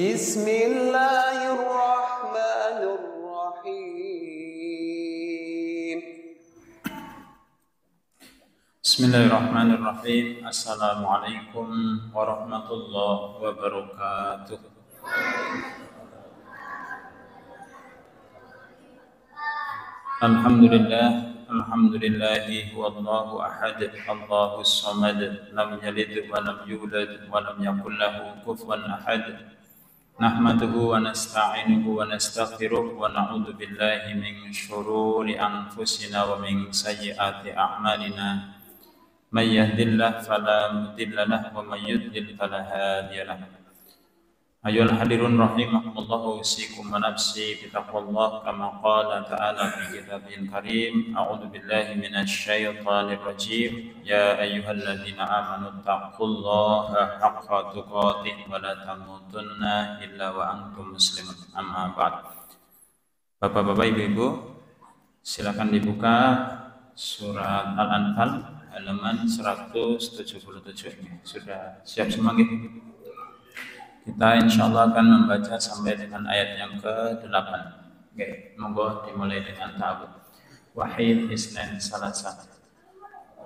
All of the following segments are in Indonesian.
Bismillahirrahmanirrahim. Bismillahirrahmanirrahim. Assalamualaikum warahmatullahi wabarakatuh. Alhamdulillahi huwallahu ahad, Allahus samad, lam yalid wa lam yulad wa lam yakul lahu kufuwan ahad. Nahmaduhu wa nasta'inuhu wa nastaghfiruh wa na'udzu billahi min syururi anfusina wa min sayyiati a'malina. May yahdihillahu fala mudilla lahu wa may yudlil fala hadiya lahu. Ayyuhal hadirun rahimakumullah, usikum wa nafsi bi taqwallah kama qala ta'ala fi kitabil karim. A'udzu billahi minasy syaithanir rajim. Ya ayyuhalladzina amanu taqullaha haqqa tuqatih wa la tamutunna illa wa antum muslimun. Amma ba'd. Bapak-bapak, ibu-ibu, silakan dibuka surat Al-Anfal halaman 177. Sudah siap semua gitu? Kita insyaallah akan membaca sampai dengan ayat yang ke-8. Oke, monggo dimulai dengan ta'awudz. Wahid isnan salasa.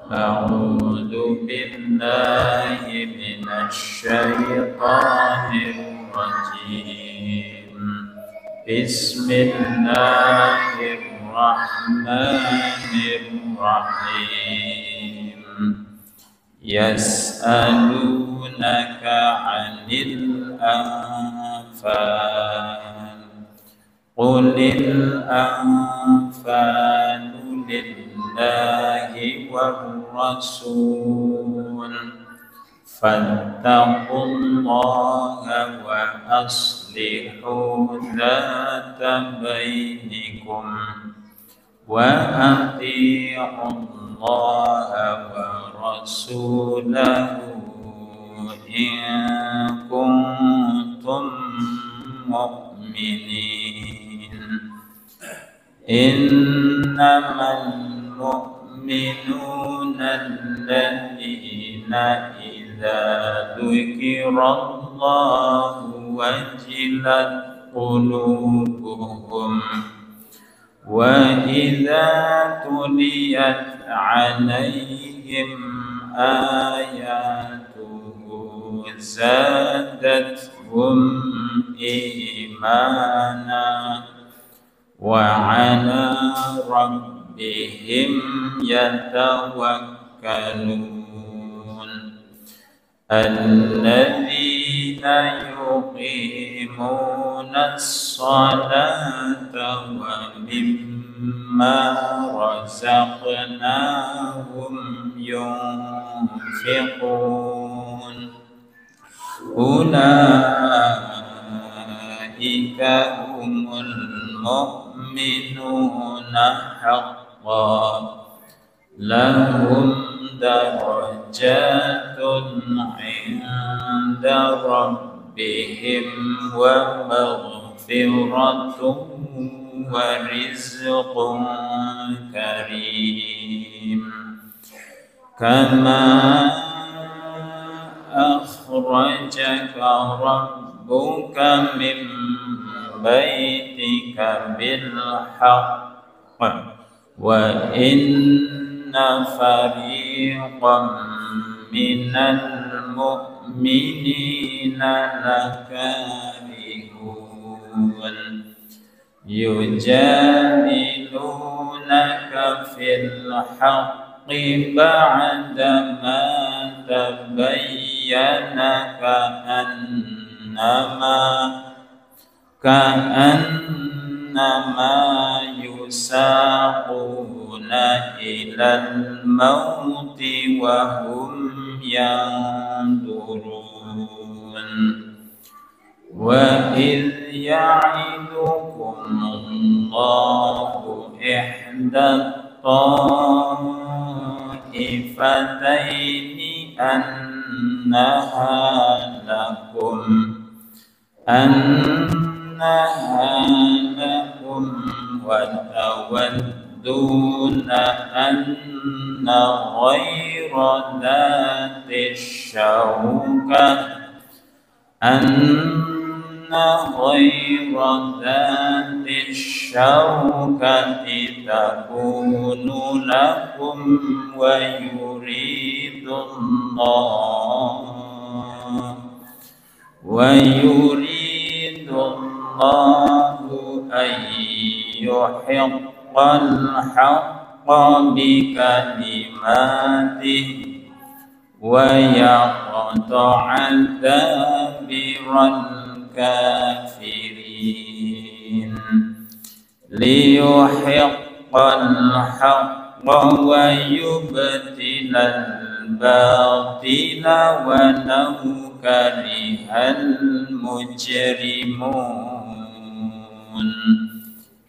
A'udzu billahi minasy syaithanir rajim. Bismillahirrahmanirrahim. Yas'alunaka 'anil anfal. Qulil anfalu lillahi war rasul. Fattaqullaha wa aslihu dzata bainikum. Wa ati'ullaha wa rasulahu in kuntum mu'minin. Innamal mu'minuna alladzina idza dzukirallahu wajilat qulubuhum wa idza tuliyat 'alaihim ayatuhu zadatuhum imana wa 'ala rabbihim yatawakkalun. Alladzina yuqimuna as-salata wa mimma razaqnahum yunfiqun. Ulaika humul mu'minuna haqqan. Lahum darajatun 'inda rabbihim wa maghfiratun wa rizqun karim. Kama akhrajaka rabbuka min baitika bil haqq wa inna fariqam minal mu'minina lakarihun. Yujadilunaka fil haqqi ba'da ma tabayyana ka'annama yusaquna ilal mauti wa hum yanzurun. Wa idh ya'idukumullahu ihda ta'ifataini annaha lakum wa tawadduna anna ghayra dhati syawkah غير ذات الشوكة تكون لكم ويريد الله أن يحق الحق بكلماته ويقطع دابر الكافرين ليحق الحق ويبطل الباطل ولو كره المجرمون.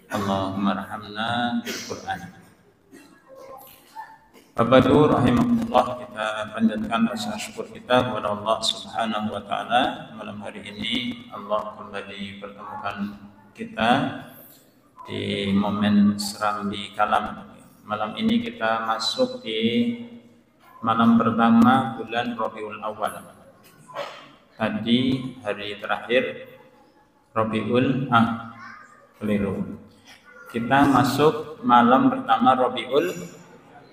Allahumma arhamna bil Qur'an. Bapak Ibu rahimahullah, kita panjatkan rasa syukur kita kepada Allah Subhanahu wa taala. Malam hari ini Allah kembali pertemukan kita di momen Serambi Kalam. Malam ini kita masuk di malam pertama bulan Rabiul Awal. Tadi hari terakhir Rabiul keliru. Kita masuk malam pertama Rabiul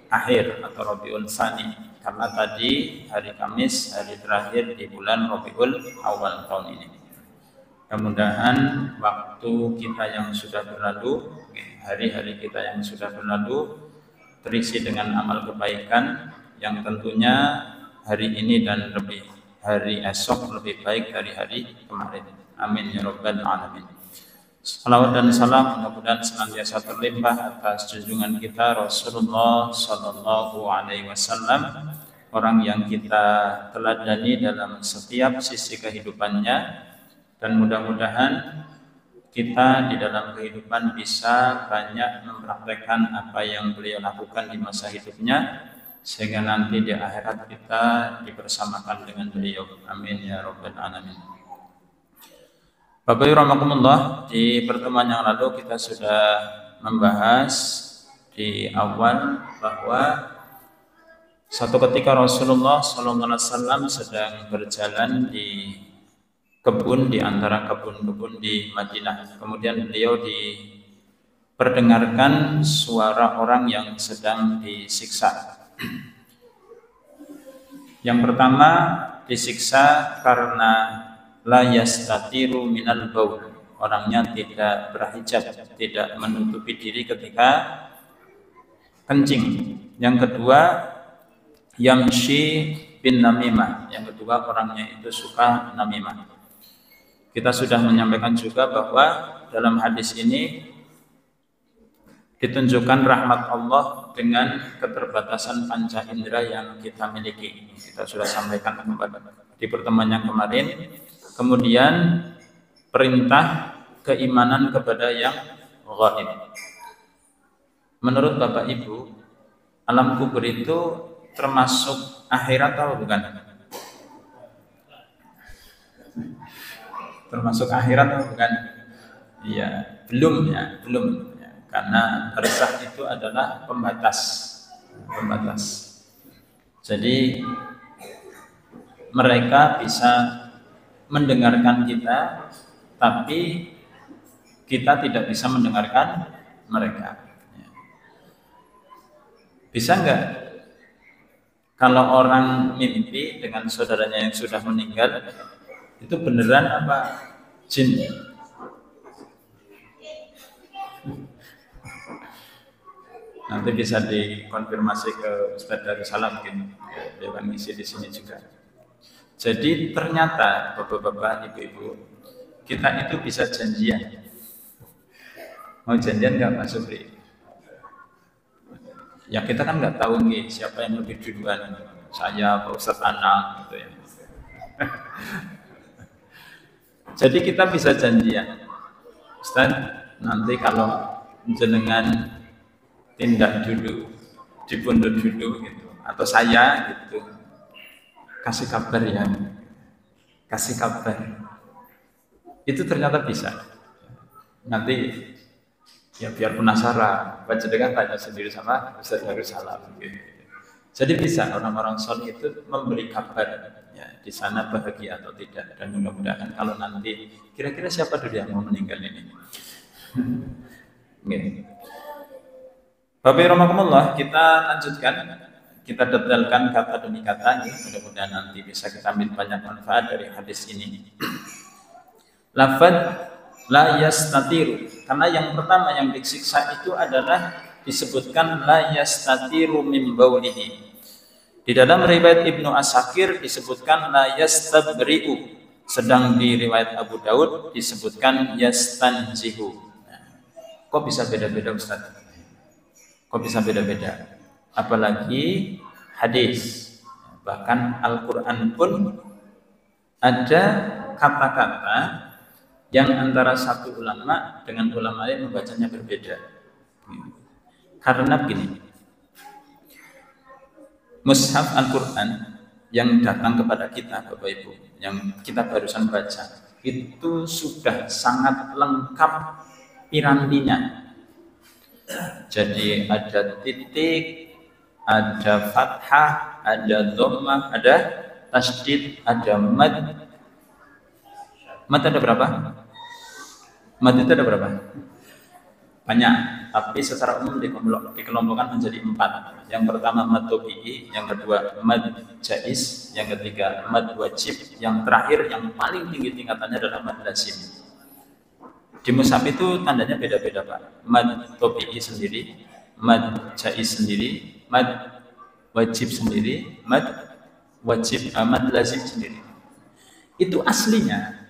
Akhir atau Rabiul Tsani, karena tadi hari Kamis hari terakhir di bulan Rabiul Awal tahun ini. Mudah-mudahan waktu kita yang sudah berlalu, hari-hari kita yang sudah berlalu terisi dengan amal kebaikan yang tentunya hari ini dan lebih hari esok lebih baik dari hari kemarin. Amin ya rabbal alamin. Salawat dan salam mudah-mudahan senantiasa terlimpah atas junjungan kita Rasulullah Sallallahu Alaihi Wasallam, orang yang kita teladani dalam setiap sisi kehidupannya, dan mudah-mudahan kita di dalam kehidupan bisa banyak mempraktekkan apa yang beliau lakukan di masa hidupnya, sehingga nanti di akhirat kita dipersamakan dengan beliau. Amin ya rabbal alamin. Bapak Ibu rahimakumullah, di pertemuan yang lalu kita sudah membahas di awal bahwa satu ketika Rasulullah SAW sedang berjalan di kebun, di antara kebun-kebun di Madinah. Kemudian beliau diperdengarkan suara orang yang sedang disiksa. Yang pertama disiksa karena la yastatiru minal baul, orangnya tidak berhijab, tidak menutupi diri ketika kencing. Yang kedua yamshi bin namimah, yang kedua orangnya itu suka namimah. Kita sudah menyampaikan juga bahwa dalam hadis ini ditunjukkan rahmat Allah dengan keterbatasan panca indera yang kita miliki. Kita sudah sampaikan di pertemuan yang kemarin. Kemudian perintah keimanan kepada yang ghaib. Menurut Bapak Ibu, alam kubur itu termasuk akhirat atau bukan? Termasuk akhirat atau bukan? Iya, belum ya, belum. Karena barzakh itu adalah pembatas. Jadi mereka bisa mendengarkan kita, tapi kita tidak bisa mendengarkan mereka. Bisa enggak kalau orang mimpi dengan saudaranya yang sudah meninggal, itu beneran apa jin? Nanti bisa dikonfirmasi ke Ustadz Darussalam, mungkin dia akan ngisi di sini juga. Jadi ternyata bapak-bapak, ibu-ibu, kita itu bisa janjian. Mau janjian nggak Pak Supri? Ya kita kan nggak tahu nih siapa yang lebih duluan, saya Pak Ustadz Anang gitu ya. Jadi kita bisa janjian, Ustadz nanti kalau jenengan tindak dulu, dipundut dulu gitu, atau saya gitu, kasih kabar ya, kasih kabar. Itu ternyata bisa. Nanti ya biar penasaran, baca dengan tanya sendiri sama Ustaz Darussalam. Gitu. Jadi bisa orang-orang soleh itu memberi kabar ya di sana bahagia atau tidak, dan mudah-mudahan kalau nanti kira-kira siapa dulu yang mau meninggal ini. Oke. Bapak Rahmatullah, kita lanjutkan, kita detailkan kata demi kata ini, mudah-mudahan nanti bisa kita ambil banyak manfaat dari hadis ini. Lafaz la yastatiru, karena yang pertama yang disiksa itu adalah disebutkan la yastatiru min baulihi. Di dalam riwayat Ibnu Asakir disebutkan la yastabri'u, sedang di riwayat Abu Daud disebutkan yastanzihu. Nah, kok bisa beda-beda Ustaz? Kok bisa beda-beda? Apalagi hadis, bahkan Al-Quran pun ada kata-kata yang antara satu ulama dengan ulama lain membacanya berbeda. Karena begini, mushaf Al-Quran yang datang kepada kita, Bapak Ibu, yang kita barusan baca, itu sudah sangat lengkap pirantinya. Jadi ada titik, ada fathah, ada dhammah, ada tasydid, ada mad. Mad ada berapa? Mad itu ada berapa? Banyak, tapi secara umum dikelompokkan menjadi 4. Yang pertama mad tabi'i, yang kedua mad jaiz, yang ketiga mad wajib, yang terakhir yang paling tinggi tingkatannya adalah mad lazim. Di mushaf itu tandanya beda-beda Pak. Mad tabi'i sendiri, mad jaiz sendiri, mad wajib sendiri, mad lazim sendiri. Itu aslinya.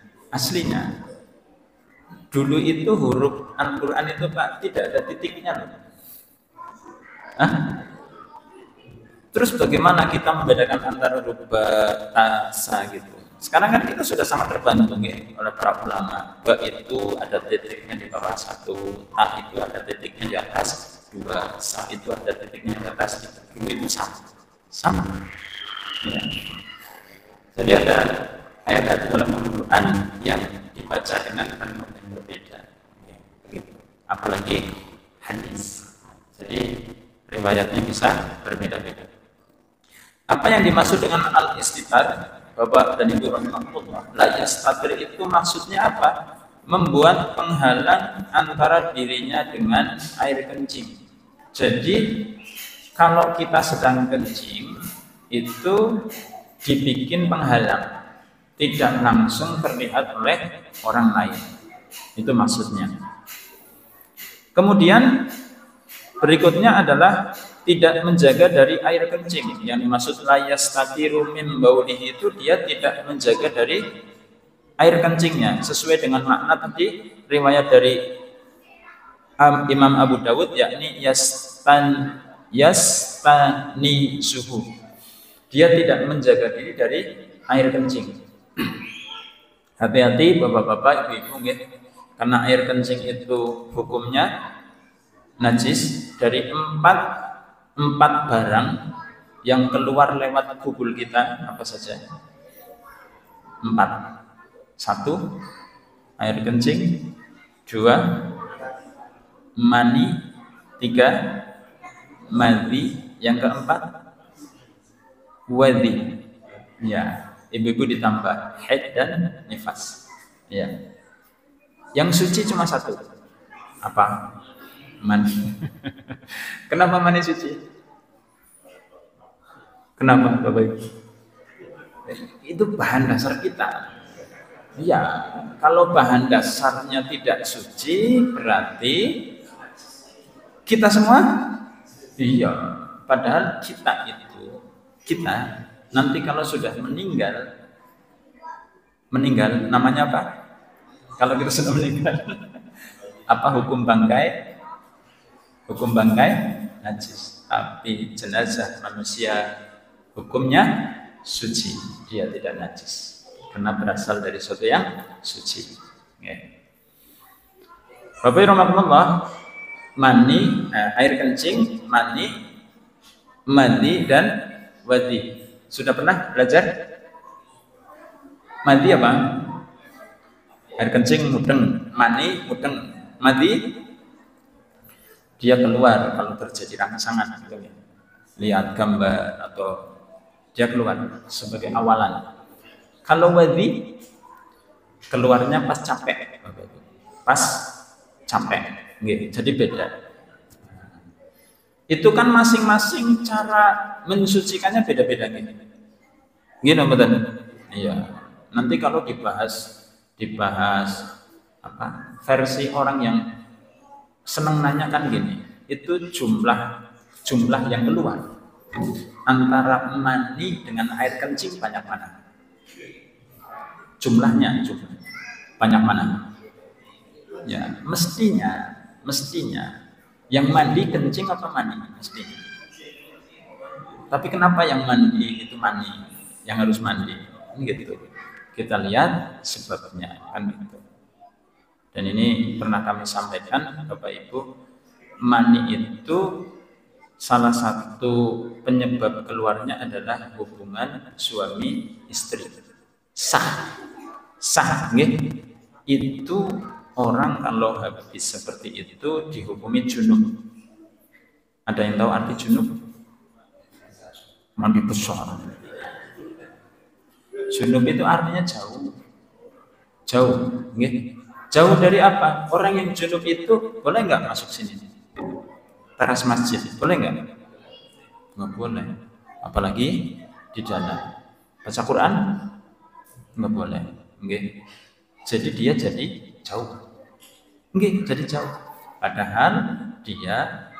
Dulu itu huruf Al-Quran itu Pak tidak ada titiknya loh. Terus bagaimana kita membedakan antara huruf ba, ta, sa gitu? Sekarang kan kita sudah sangat terbantu ya, oleh para ulama. Ba itu ada titiknya di bawah 1, ta itu ada titiknya di atas 2, sa itu ada titiknya di atas 3. Itu sama. Ya. Jadi ada ayat dalam Al-Quran yang dibaca dengan kalimat yang berbeda. Apalagi hadis. Jadi riwayatnya bisa berbeda-beda. Apa yang dimaksud dengan al-istitar, Bapak dan Ibu rahimahullah? La yastatir itu maksudnya apa? Membuat penghalang antara dirinya dengan air kencing. Jadi kalau kita sedang kencing itu dibikin penghalang, tidak langsung terlihat oleh orang lain. Itu maksudnya. Kemudian berikutnya adalah tidak menjaga dari air kencing. Yang dimaksud la yastatiru min baulihi itu dia tidak menjaga dari air kencingnya, sesuai dengan makna tadi riwayat dari Imam Abu Dawud, yakni yastani suhu. Dia tidak menjaga diri dari air kencing. Hati-hati bapak-bapak, ibu-ibu ya. Karena air kencing itu hukumnya najis. Dari empat barang yang keluar lewat kubul kita apa saja? 4. 1 air kencing, 2 mani, 3 madhi, yang keempat wadhi. Ya, ibu-ibu ditambah haid dan nifas. Ya. Yang suci cuma 1. Apa? Mani. Kenapa mani suci? Kenapa Bapak Ibu? Itu bahan dasar kita. Iya, kalau bahan dasarnya tidak suci berarti kita semua iya. Padahal kita nanti kalau sudah meninggal namanya apa? Kalau kita sudah meninggal apa hukum bangkai? Hukum bangkai najis, tapi jenazah manusia hukumnya suci, dia tidak najis karena berasal dari sesuatu yang suci. Bapak rahmatullah, mani, air kencing, mani, madhi dan wadhi. Sudah pernah belajar? Madhi apa? Air kencing mudeng, mani mudeng, madhi dia keluar kalau terjadi rangsangan gitu ya. lihat gambar atau dia keluar sebagai awalan. Kalau wadhi keluarnya pas capek, pas capek, jadi beda. Itu kan masing-masing cara mensucikannya beda-beda gitu. Gini betul. Iya. Nanti kalau dibahas apa versi orang yang senang nanya kan gini, itu jumlah yang keluar antara mani dengan air kencing banyak mana? Jumlah banyak mana? Ya, mestinya yang mandi kencing apa mani? Mestinya. Tapi kenapa yang mandi itu mani? Yang harus mandi? Gitu. Kita lihat sebabnya kan gitu. Dan ini pernah kami sampaikan Bapak Ibu, mani itu salah satu penyebab keluarnya adalah hubungan suami istri. Sah, itu orang kalau habis seperti itu dihukumi junub. Ada yang tahu arti junub? Mandi besar. Junub itu artinya jauh, jauh dari apa? Orang yang junub itu boleh nggak masuk sini? Teras masjid, boleh nggak? Nggak boleh. Apalagi di dalam. Baca Quran nggak boleh. Jadi dia jadi jauh. Jadi jauh. Padahal dia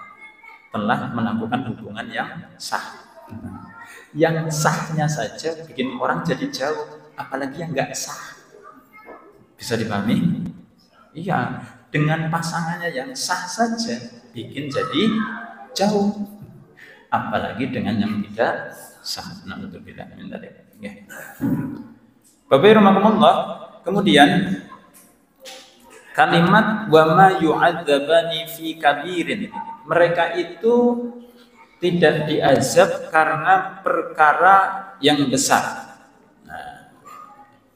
telah melakukan hubungan yang sah. Yang sahnya saja bikin orang jadi jauh, apalagi yang nggak sah. Bisa dipahami? Iya, dengan pasangannya yang sah saja bikin jadi jauh, apalagi dengan yang tidak sah. Nah, untuk tidak minta deh. Bapak rahimahumullah, kemudian kalimat wa ma yu'adzabani fi kabirin, mereka itu tidak diazab karena perkara yang besar. Nah,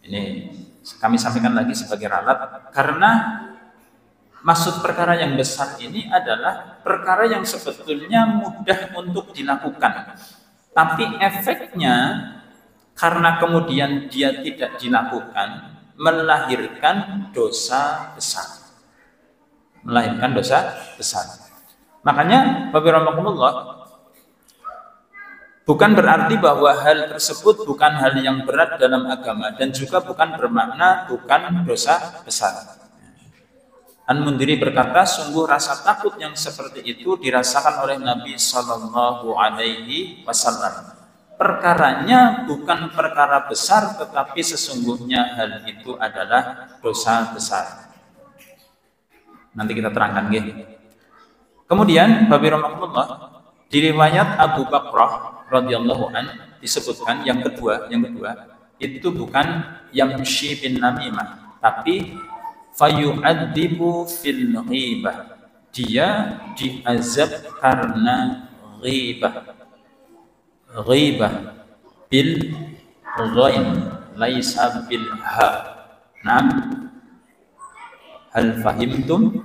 ini kami sampaikan lagi sebagai ralat, karena maksud perkara yang besar ini adalah perkara yang sebetulnya mudah untuk dilakukan, tapi efeknya karena kemudian dia tidak dilakukan melahirkan dosa besar. Makanya Bapak rahimahumullah, bukan berarti bahwa hal tersebut bukan hal yang berat dalam agama dan juga bukan bermakna bukan dosa besar. An-Mundhiri berkata, sungguh rasa takut yang seperti itu dirasakan oleh Nabi Shallallahu Alaihi Wasallam. Perkaranya bukan perkara besar, tetapi sesungguhnya hal itu adalah dosa besar. Nanti kita terangkan, Kemudian, Bapak rahimahullah, di riwayat Abu Bakrah radhiyallahu an disebutkan yang kedua itu bukan yamshi bin namimah, tapi fayu'adzibu fil ghibah, dia diazab karena ghibah bil ghain laisa bil ha. Nah, hal fahimtum?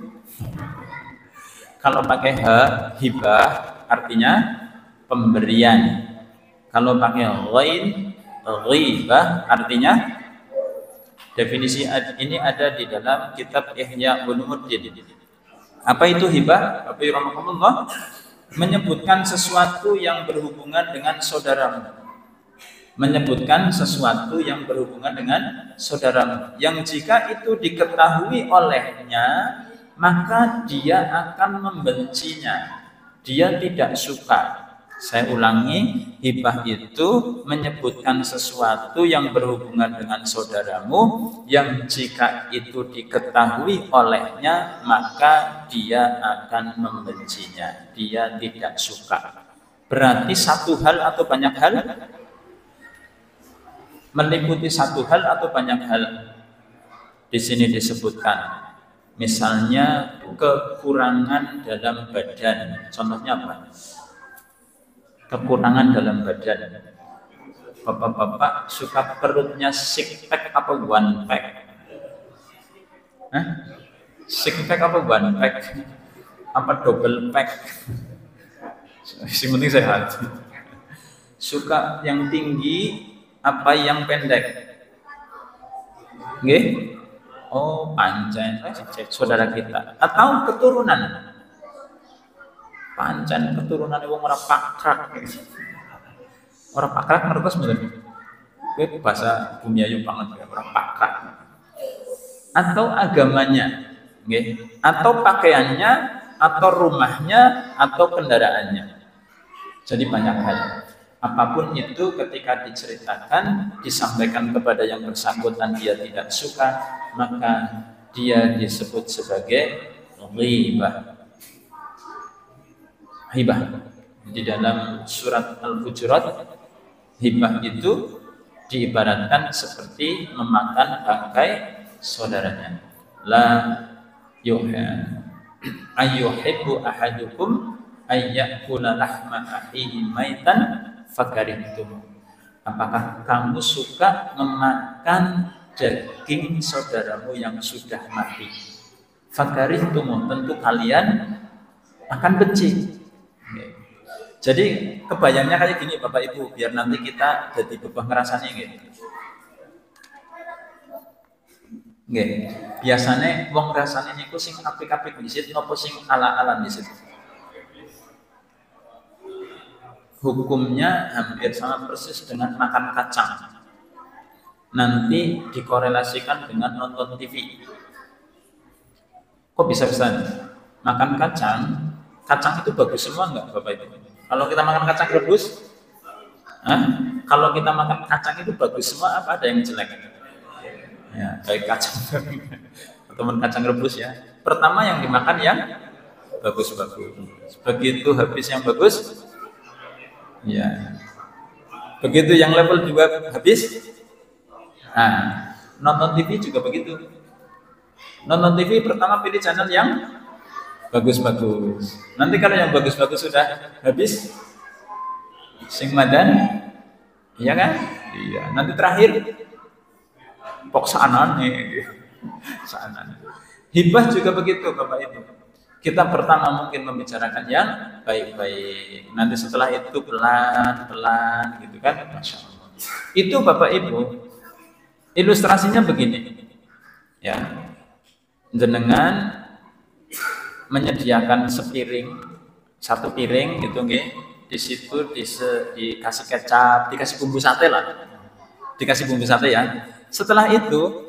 Kalau pakai ha, hibah artinya pemberian. Kalau pakai ghain, ghibah artinya, definisi ini ada di dalam kitab Ihya Ulumuddin. Apa itu hibah? Bapak rahimahumullah, menyebutkan sesuatu yang berhubungan dengan saudaramu. Yang jika itu diketahui olehnya, maka dia akan membencinya. Dia tidak suka. Saya ulangi, hibah itu menyebutkan sesuatu yang berhubungan dengan saudaramu, yang jika itu diketahui olehnya, maka dia akan membencinya. Dia tidak suka. Berarti satu hal atau banyak hal? Meliputi satu hal atau banyak hal? Di sini disebutkan. Misalnya kekurangan dalam badan. Contohnya apa? Kekurangan dalam badan. Bapak-bapak suka perutnya six pack apa one pack? Six pack apa one pack? Apa double pack? Yang penting sehat. Suka yang tinggi apa yang pendek? Nggih? Oh, pancen saudara kita atau keturunan. Pancen keturunan wong ora pakrak. Ora pakrak ngertos mboten? Kuwi bahasa Bumiayu banget ya, ora pakrak. Atau agamanya, nggih? Atau pakaiannya, atau rumahnya, atau kendaraannya. Jadi banyak hal. Apapun itu ketika diceritakan, disampaikan kepada yang bersangkutan dia tidak suka, maka dia disebut sebagai ghibah. Hibah. Di dalam surat Al-Hujurat, hibah itu diibaratkan seperti memakan bangkai saudaranya. La ayyuhibbu ahadukum ayyakula lahma akhihi maitan fakarihtum. Apakah kamu suka memakan daging saudaramu yang sudah mati? Fakarihtum, tentu kalian akan benci. Jadi kebayangnya kayak gini Bapak Ibu, biar nanti kita jadi bebah ngerasanya gitu. Nggih. Biasane wong rasane niku sing apik-apik disit napa sing ala-alan disit? Hukumnya hampir sama persis dengan makan kacang. Nanti dikorelasikan dengan nonton TV. Kok bisa-bisa makan kacang? Kacang itu bagus semua enggak Bapak Ibu? Kalau kita makan kacang rebus, kalau kita makan kacang itu bagus semua apa ada yang jelek? Ya, baik kacang teman kacang rebus ya. Pertama yang dimakan yang bagus-bagus. Begitu habis yang bagus, ya. Begitu yang level 2 habis, nonton TV juga begitu. Nonton TV pertama pilih channel yang bagus-bagus. Nanti kalau yang bagus-bagus sudah habis, sing madan, iya kan? Iya. Nanti terakhir poksanan nih, sanan. Hibah juga begitu Bapak Ibu. Kita pertama mungkin membicarakan yang baik-baik. Nanti setelah itu pelan-pelan gitu kan, Masya Allah. Itu Bapak Ibu, ilustrasinya begini, ya. Jenengan menyediakan satu piring gitu nggih. Di situ dikasih kecap, dikasih bumbu sate lah. Dikasih bumbu sate ya. Setelah itu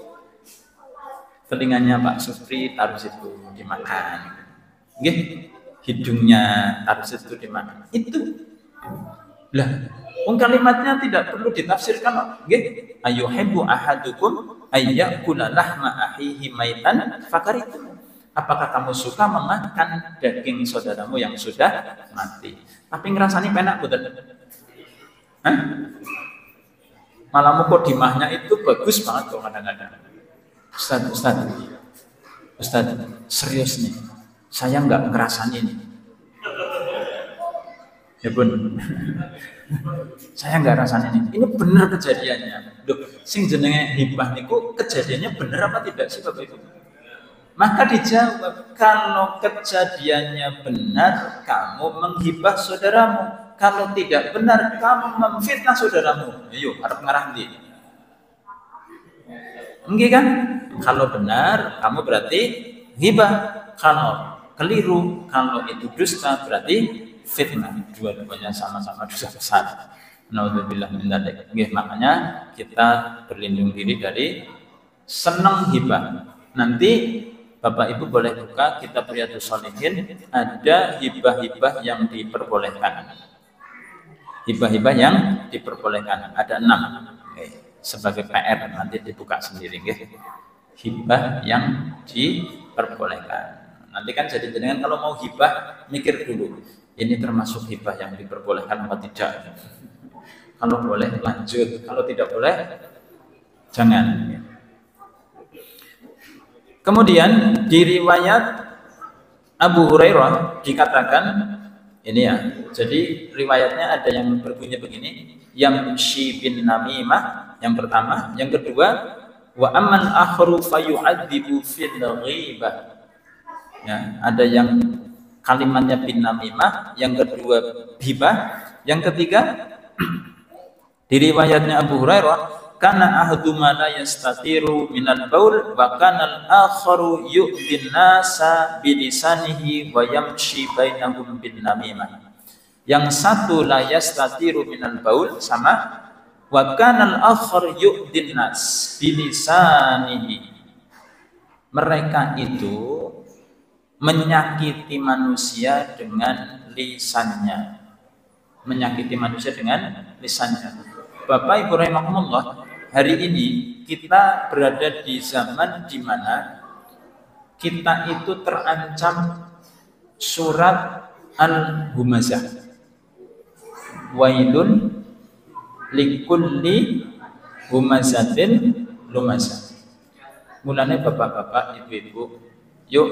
telinganya Pak Supri taruh situ dimakan. Nggih, hidungnya taruh situ dimakan. Itu. Lah, kalimatnya tidak perlu ditafsirkan, nggih. Ayyuhibbu ahadukum ayyakula lahma akhihi maitan fakaritum. Apakah kamu suka memakan daging saudaramu yang sudah mati? Tapi ngerasani penak betul. Malah mukodimahnya itu bagus banget kok kadang-kadang. Ustaz, serius nih. Saya nggak ngerasani nih. Ya bun, saya nggak rasanya nih. Ini benar kejadiannya. Duh, sing jenenge hibah niku kejadiannya benar apa tidak sih Bapak Ibu? Maka dijawab, kalau kejadiannya benar, kamu menghibah saudaramu. Kalau tidak benar, kamu memfitnah saudaramu. Ayo, harap ngarah ndi. Enggak kan? Kalau benar, kamu berarti hibah. Kalau keliru, kalau itu dusta, berarti fitnah. Dua-duanya sama-sama dosa besar. Naudzubillah min dzalik. Makanya kita berlindung diri dari senang hibah. Nanti Bapak Ibu boleh buka kitab Riyadhus Shalihin, ada hibah-hibah yang diperbolehkan. Hibah-hibah yang diperbolehkan ada 6. Sebagai PR nanti dibuka sendiri, hibah yang diperbolehkan. Nanti kan jadi dengan kalau mau hibah mikir dulu, ini termasuk hibah yang diperbolehkan apa tidak. Kalau boleh lanjut, kalau tidak boleh jangan. Kemudian di riwayat Abu Hurairah dikatakan ini ya. Jadi riwayatnya ada yang berbunyi begini, yamshi bin namimah yang pertama, yang kedua wa amman akhru fayu'adzibu fil ghibah. Ya, ada yang kalimatnya bin namimah, yang kedua hibah, yang ketiga di riwayatnya Abu Hurairah, kana ahaduma la yastatiru minal baul wa kana al-akharu yu'din nasa bilisanihi wa yamshi bainahum bin namimah. Yang satu la yastatiru minal baul sama, wa kana al-akhar yu'din nas bilisanihi. Mereka itu menyakiti manusia dengan lisannya. Menyakiti manusia dengan lisannya. Bapak Ibu rahimakumullah, hari ini kita berada di zaman di mana kita itu terancam surat Al-Humazah. Wailun likulli humazatin lumazah. Mulanya bapak-bapak, ibu-ibu, yuk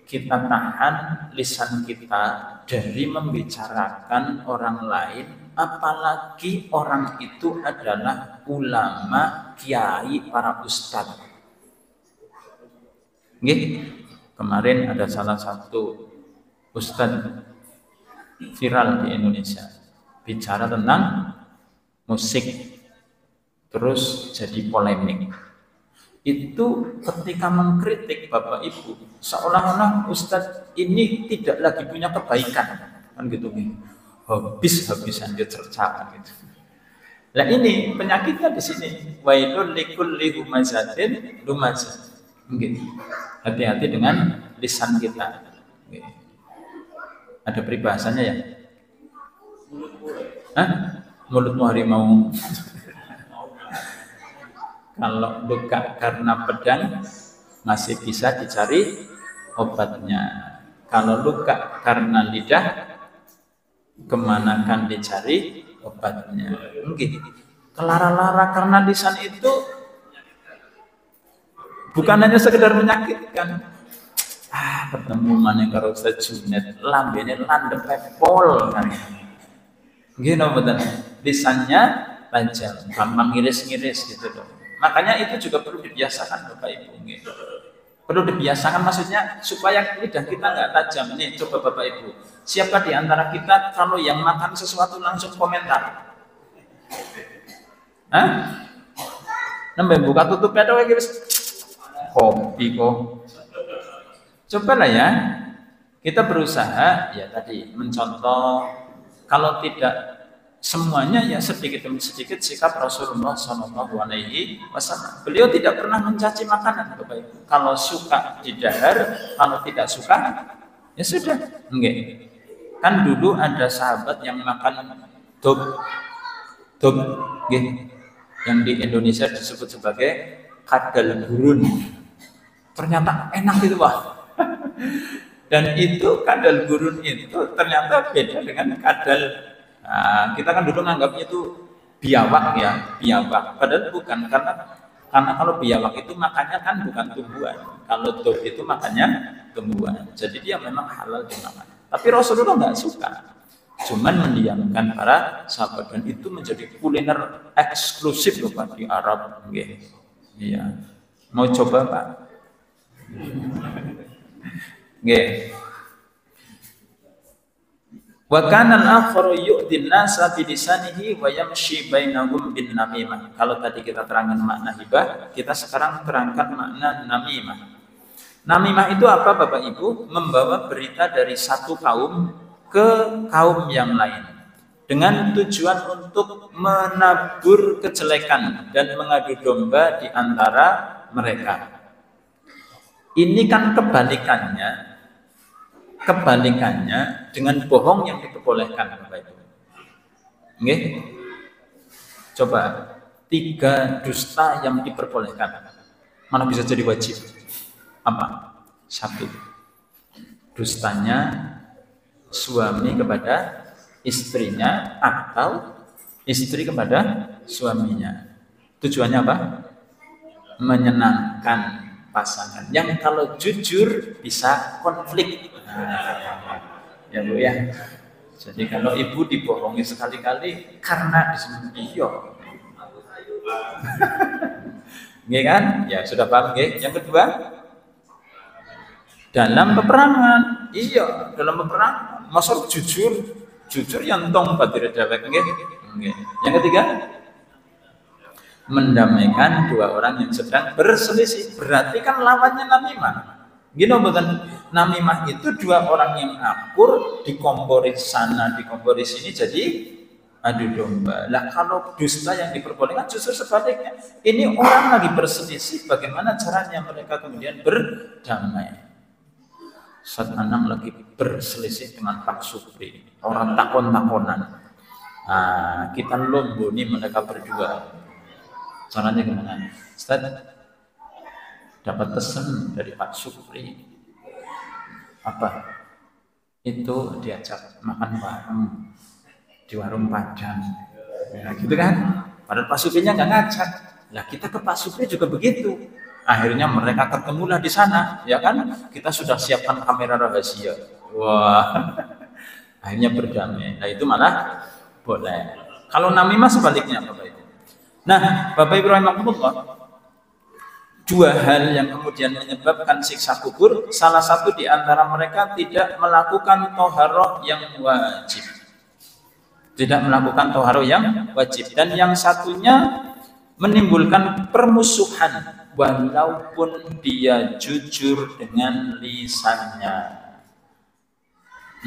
kita tahan lisan kita dari membicarakan orang lain, apalagi orang itu adalah ulama, kiai, para ustadz. Kemarin ada salah satu ustadz viral di Indonesia bicara tentang musik, terus jadi polemik. Itu ketika mengkritik Bapak Ibu, seolah-olah ustadz ini tidak lagi punya kebaikan, kan gitu nih. Habis-habisan dia cerca gitu. Nah ini penyakitnya di sini. Wailul likulli humazatin lumazah. Gitu. Hati-hati dengan lisan kita. Gitu. Ada peribahasanya ya? Mulutmu harimau. Kalau luka karena pedang masih bisa dicari obatnya. Kalau luka karena lidah, kemana kan dicari obatnya? Mungkin kelara-lara karena lisan itu bukan hanya sekedar menyakitkan. Ketemu mana karo Ustaz Junet, lambene landep pol kan. Gini betul. Lisannya tajam, gampang ngiris-ngiris gitu loh. Makanya itu juga perlu dibiasakan Bapak Ibu. Gitu. Perlu dibiasakan maksudnya supaya lidah kita nggak tajam. Nih coba Bapak Ibu, siapa di antara kita kalau yang makan sesuatu langsung komentar? Nambah buka tutupnya doang guys. Kopi kok. Cobalah ya. Kita berusaha ya tadi mencontoh, kalau tidak semuanya ya sedikit demi sedikit sikap Rasulullah SAW. Beliau tidak pernah mencaci makanan Bapak Ibu. Kalau suka didahar, kalau tidak suka ya sudah. Enggak. Kan dulu ada sahabat yang makan dog, yang di Indonesia disebut sebagai kadal gurun. Ternyata enak itu Pak. Dan itu kadal gurun itu ternyata beda dengan kadal. Nah, kita kan dulu nganggapnya itu biawak ya, biawak. Padahal bukan, karena kalau biawak itu makannya kan bukan tumbuhan. Kalau dog itu makannya tumbuhan. Jadi dia memang halal dimakan. Tapi Rasulullah nggak suka. Cuman mendiamkan para sahabat, dan itu menjadi kuliner eksklusif loh Pak di Arab. Iya. Mau coba Pak? Wa kana al-akharu yu'din nasa bi lisanihi wa yamshi bainahum bin namimah. Kalau tadi kita terangkan makna hibah, kita sekarang terangkan makna namimah. Namimah itu apa Bapak Ibu? Membawa berita dari satu kaum ke kaum yang lain dengan tujuan untuk menabur kejelekan dan mengadu domba di antara mereka. Ini kan kebalikannya dengan bohong yang diperbolehkan Bapak Ibu. Nggih? Coba 3 dusta yang diperbolehkan. Mana bisa jadi wajib? Apa? 1. Dustanya suami kepada istrinya atau istri kepada suaminya. Tujuannya apa? Menyenangkan pasangan. Yang kalau jujur bisa konflik. Ya Bu ya. Jadi kalau ibu dibohongi sekali-kali karena iya. Nggih kan? Ya sudah paham nggih. Yang kedua, dalam peperangan. Iya, dalam peperangan. Masa jujur yang tong batir dewek nggih. Yang ketiga, mendamaikan dua orang yang sedang berselisih. Berarti kan lawannya namimah. Gini bukan, namimah itu dua orang yang akur dikompori sana, dikompori sini jadi adu domba. Lah kalau dusta yang diperbolehkan justru sebaliknya. Ini orang lagi berselisih, bagaimana caranya mereka kemudian berdamai. Saat Anam lagi berselisih dengan Pak Supri, orang takon-takonan. Nah, kita lomboni mereka berdua. Caranya gimana? Ustaz, dapat pesan dari Pak Supri. Apa? Itu diajak makan bareng di warung Padang. Ya, gitu kan? Padahal Pak Suprinya nggak ngajak. Nah, kita ke Pak Supri juga begitu. Akhirnya mereka ketemulah di sana, ya kan? Kita sudah siapkan kamera rahasia. Wah, akhirnya berdamai. Nah, itu malah boleh. Kalau namimah sebaliknya Bapak Ibu. Nah, Bapak Ibu rahimakumullah, dua hal yang kemudian menyebabkan siksa kubur, salah satu di antara mereka tidak melakukan toharoh yang wajib. Tidak melakukan toharoh yang wajib. Dan yang satunya menimbulkan permusuhan walaupun dia jujur dengan lisannya.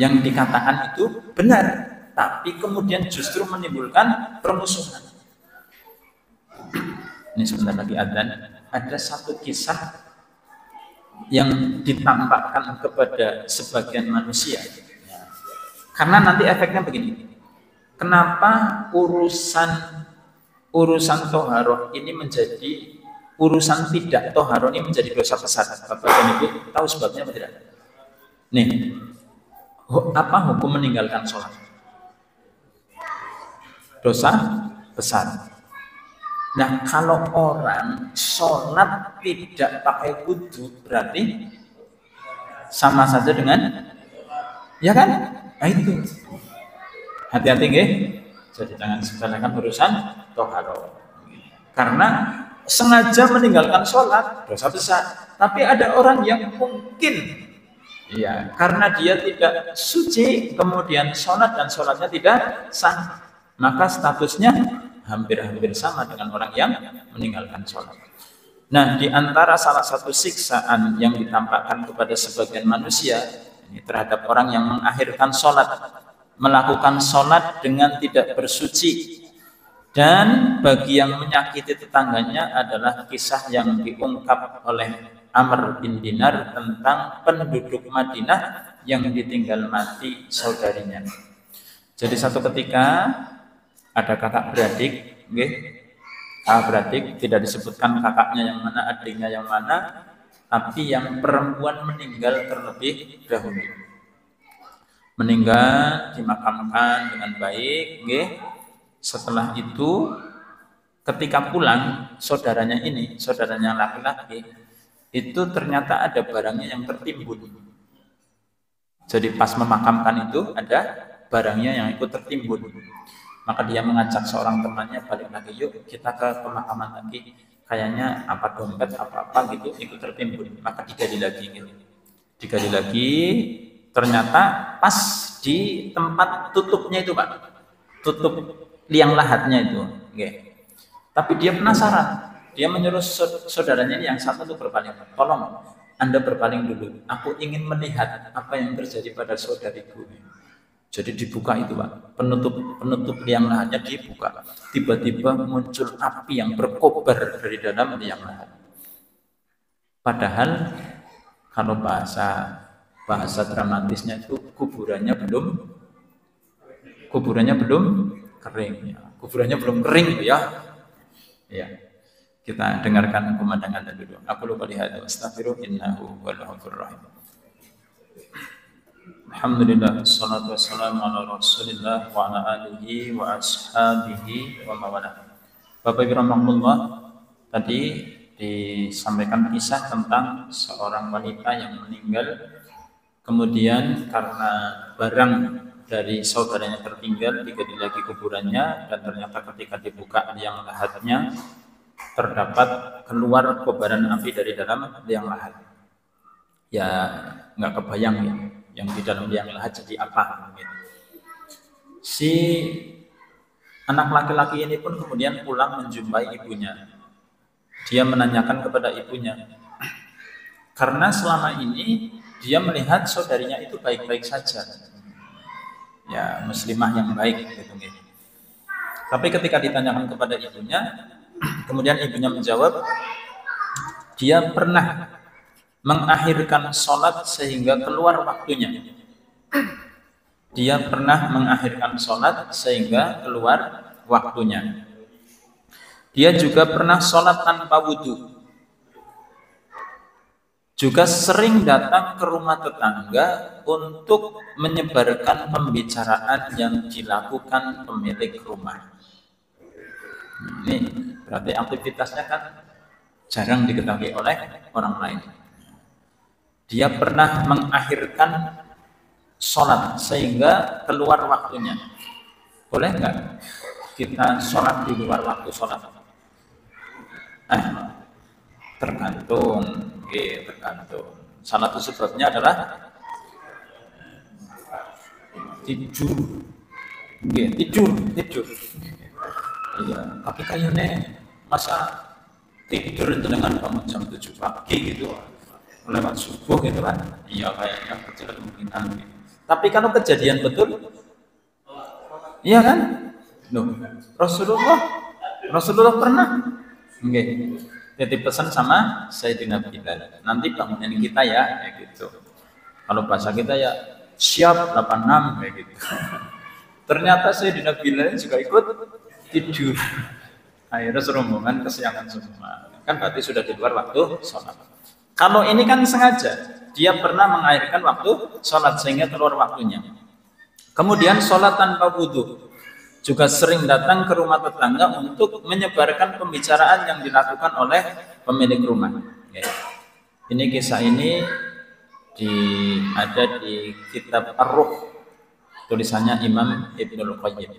Yang dikatakan itu benar, tapi kemudian justru menimbulkan permusuhan. Ini sebentar lagi adzan. Ada satu kisah yang ditampakkan kepada sebagian manusia. Karena nanti efeknya begini. Kenapa urusan toharoh ini menjadi urusan tidak toharoh ini menjadi dosa besar? Bapak dan Ibu tahu sebabnya apa tidak? Nih, apa hukum meninggalkan sholat? Dosa besar. Nah, kalau orang sholat tidak pakai wudhu, berarti sama saja dengan, ya kan? Nah itu, hati-hati nggih. Jadi jangan sepelekan urusan toharoh. Karena sengaja meninggalkan sholat dosa besar. Tapi ada orang yang mungkin, ya, karena dia tidak suci, kemudian sholat dan sholatnya tidak sah, maka statusnya hampir-hampir sama dengan orang yang meninggalkan sholat. Nah, di antara salah satu siksaan yang ditampakkan kepada sebagian manusia ini terhadap orang yang mengakhirkan sholat, melakukan sholat dengan tidak bersuci, dan bagi yang menyakiti tetangganya adalah kisah yang diungkap oleh Amr bin Dinar tentang penduduk Madinah yang ditinggal mati saudarinya. Jadi satu ketika ada kakak beradik, kakak beradik, tidak disebutkan kakaknya yang mana, adiknya yang mana, tapi yang perempuan meninggal terlebih dahulu. Meninggal, dimakamkan dengan baik, setelah itu ketika pulang saudaranya ini, saudaranya laki-laki, itu ternyata ada barangnya yang tertimbun. Jadi pas memakamkan itu ada barangnya yang ikut tertimbun. Maka dia mengajak seorang temannya, balik lagi yuk kita ke pemakaman lagi, kayaknya apa dompet apa-apa gitu ikut tertimbun. Maka digali lagi gitu. Digali lagi, ternyata pas di tempat tutupnya itu Pak, tutup liang lahatnya itu. Tapi dia penasaran, dia menyuruh saudaranya ini yang satu untuk berpaling. Tolong Anda berpaling dulu, aku ingin melihat apa yang terjadi pada saudariku. Jadi dibuka itu Pak, penutup liang lahatnya dibuka. Tiba-tiba muncul api yang berkobar dari dalam liang lahat. Padahal kalau bahasa dramatisnya itu kuburannya belum kering ya. Kuburannya belum kering ya. Ya. Kita dengarkan pemandangan dulu. Aku lupa lihat. Astaghfirullah innahu wal ghafurur rahim. Alhamdulillah, wassalatu wassalamu ala rasulillah wa ala alihi wa ashabihi wa mawalah. Bapak Ibu rahmatullah, tadi disampaikan kisah tentang seorang wanita yang meninggal, kemudian karena barang dari saudaranya tertinggal, digali lagi kuburannya, dan ternyata ketika dibuka liang lahatnya terdapat keluar kobaran api dari dalam liang lahat. Ya nggak kebayang ya, yang di dalam liang lahat jadi apa. Gitu. Si anak laki-laki ini pun kemudian pulang menjumpai ibunya. Dia menanyakan kepada ibunya, karena selama ini dia melihat saudarinya itu baik-baik saja, ya muslimah yang baik gitu. Tapi ketika ditanyakan kepada ibunya, kemudian ibunya menjawab, dia pernah mengakhirkan sholat sehingga keluar waktunya. Dia pernah mengakhirkan sholat sehingga keluar waktunya. Dia juga pernah sholat tanpa wudhu. Juga sering datang ke rumah tetangga untuk menyebarkan pembicaraan yang dilakukan pemilik rumah. Ini berarti aktivitasnya kan jarang diketahui oleh orang lain. Dia pernah mengakhirkan sholat sehingga keluar waktunya. Boleh nggak kita sholat di luar waktu sholat? Tergantung. Tergantung. Salah satu sebabnya adalah tidur. Tidur. Iya, tapi kayaknya masa tidur itu dengan bangun jam 7 pagi gitu, lewat subuh gitu kan? Iya, kayaknya kecil kemungkinan. Tapi kalau kejadian betul, iya kan? Loh, Rasulullah pernah. Oke. Titip pesan sama Sayyidina Bilal. Nanti bangunin kita ya, kayak gitu. Kalau bahasa kita ya siap 86 kayak gitu. Ternyata Sayyidina Bilal juga ikut tidur. Akhirnya serombongan kesiangan semua. Kan berarti sudah di luar waktu sholat. Kalau ini kan sengaja, dia pernah mengakhirkan waktu sholat sehingga keluar waktunya. Kemudian sholat tanpa wudhu. Juga sering datang ke rumah tetangga untuk menyebarkan pembicaraan yang dilakukan oleh pemilik rumah. Ini kisah ini ada di kitab Ar-Ruh, tulisannya Imam Ibnul Qayyim.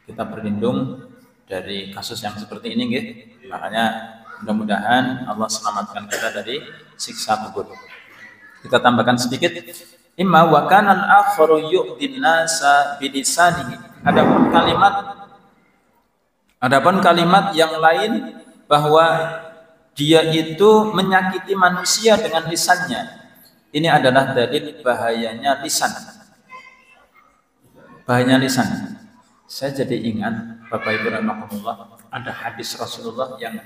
Kita berlindung dari kasus yang seperti ini, gitu. Makanya mudah-mudahan Allah selamatkan kita dari siksa kubur. Kita tambahkan sedikit. Imma wa kana al-akharu yu'din nasa bilisanihi. Adapun kalimat yang lain bahwa dia itu menyakiti manusia dengan lisannya. Ini adalah dalil bahayanya lisan. Bahayanya lisan. Saya jadi ingat Bapak Ibu rahimakumullah, ada hadis Rasulullah yang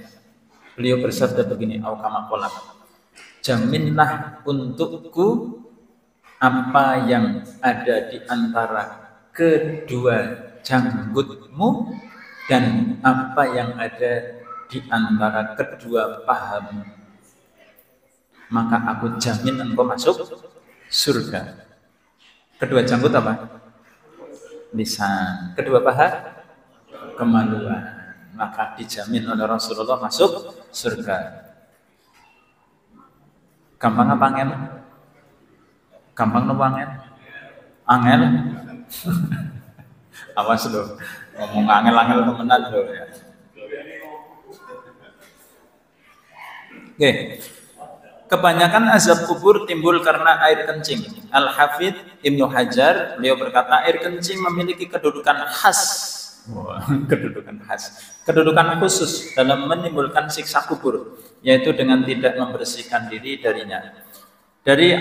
beliau bersabda begini, au kama qala, jaminlah untukku apa yang ada di antara kedua janggutmu dan apa yang ada di antara kedua pahamu, maka aku jamin engkau masuk surga. Kedua janggut apa? Lisan. Kedua paha? Kemaluan. Maka dijamin oleh Rasulullah masuk surga. Gampang apa angel? Gampang apa angel? Angel? Awas loh, ngomong angel-angel temenan loh ya. Oke. Kebanyakan azab kubur timbul karena air kencing. Al-Hafidh Ibnu Hajar, beliau berkata air kencing memiliki kedudukan khas. Kedudukan khusus dalam menimbulkan siksa kubur, yaitu dengan tidak membersihkan diri darinya. Dari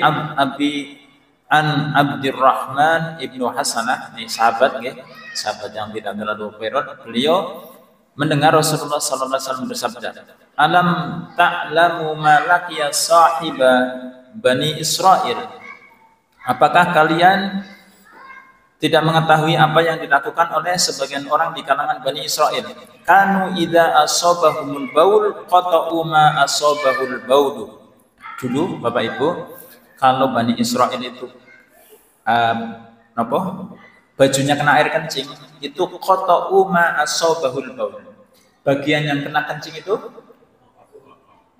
Abdurrahman Ibnu Hasanah, ini sahabat yang tidak terlalu perot, beliau mendengar Rasulullah SAW bersabda, alam ta'lamu ma laqiya sahiba Bani Israel. Apakah kalian tidak mengetahui apa yang dilakukan oleh sebagian orang di kalangan Bani Israel? Kanu idza asabahumul baul qata'u ma asabahul baulu. Dulu Bapak Ibu, kalau Bani Israel itu bajunya kena air kencing, itu qata'u ma asabahul baul. Bagian yang kena kencing itu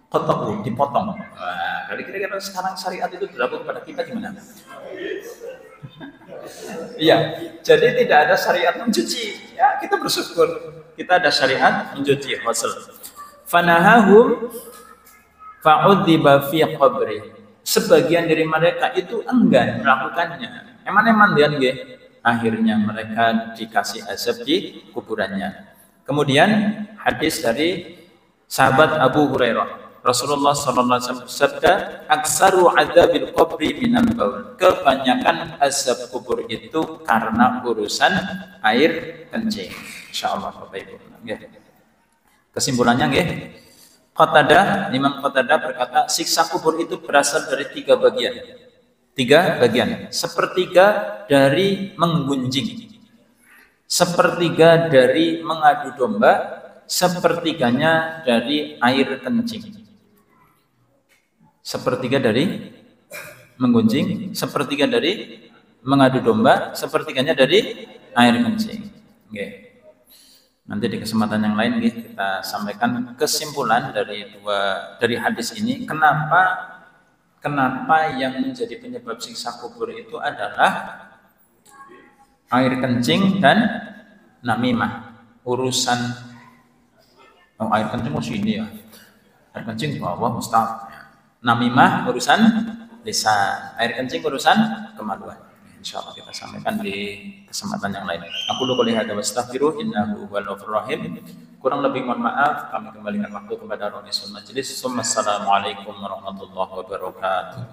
qata'u, dipotong. Wah, kira-kira sekarang syariat itu berlaku kepada kita gimana? Iya, jadi tidak ada syariat mencuci. Ya, kita bersyukur kita ada syariat mencuci. Wasal. Fanahahum fa'udziba fi qabri. sebagian dari mereka itu enggan melakukannya. Eman-eman dia nggih. Akhirnya mereka dikasih azab di kuburannya. Kemudian hadis dari sahabat Abu Hurairah, Rasulullah SAW bersabda, "Aksaru adzabil qabri minal baul." Kebanyakan azab kubur itu karena urusan air kencing. Insyaallah Bapak Ibu. Kesimpulannya nggih. Imam Qatadah berkata, siksa kubur itu berasal dari 3 bagian. 3 bagian. Sepertiga dari menggunjing, sepertiga dari mengadu domba, sepertiganya dari air kencing. Sepertiga dari menggunjing, sepertiga dari mengadu domba, sepertiganya dari air kencing. Okay. Nanti di kesempatan yang lain kita sampaikan kesimpulan dari hadis ini. Kenapa yang menjadi penyebab siksa kubur itu adalah air kencing dan namimah. Urusan air kencing sini ya. Air kencing bawah Ustaz. Namimah urusan lisan. Air kencing urusan kemaluan. Insyaallah kita sampaikan di kesempatan yang lain. Aku qouli hadza wa astaghfiruh innahu huwal ghafurur rahim. Kurang lebih mohon maaf, kami kembalikan waktu kepada Rasul Majelis. Assalamualaikum warahmatullahi wabarakatuh.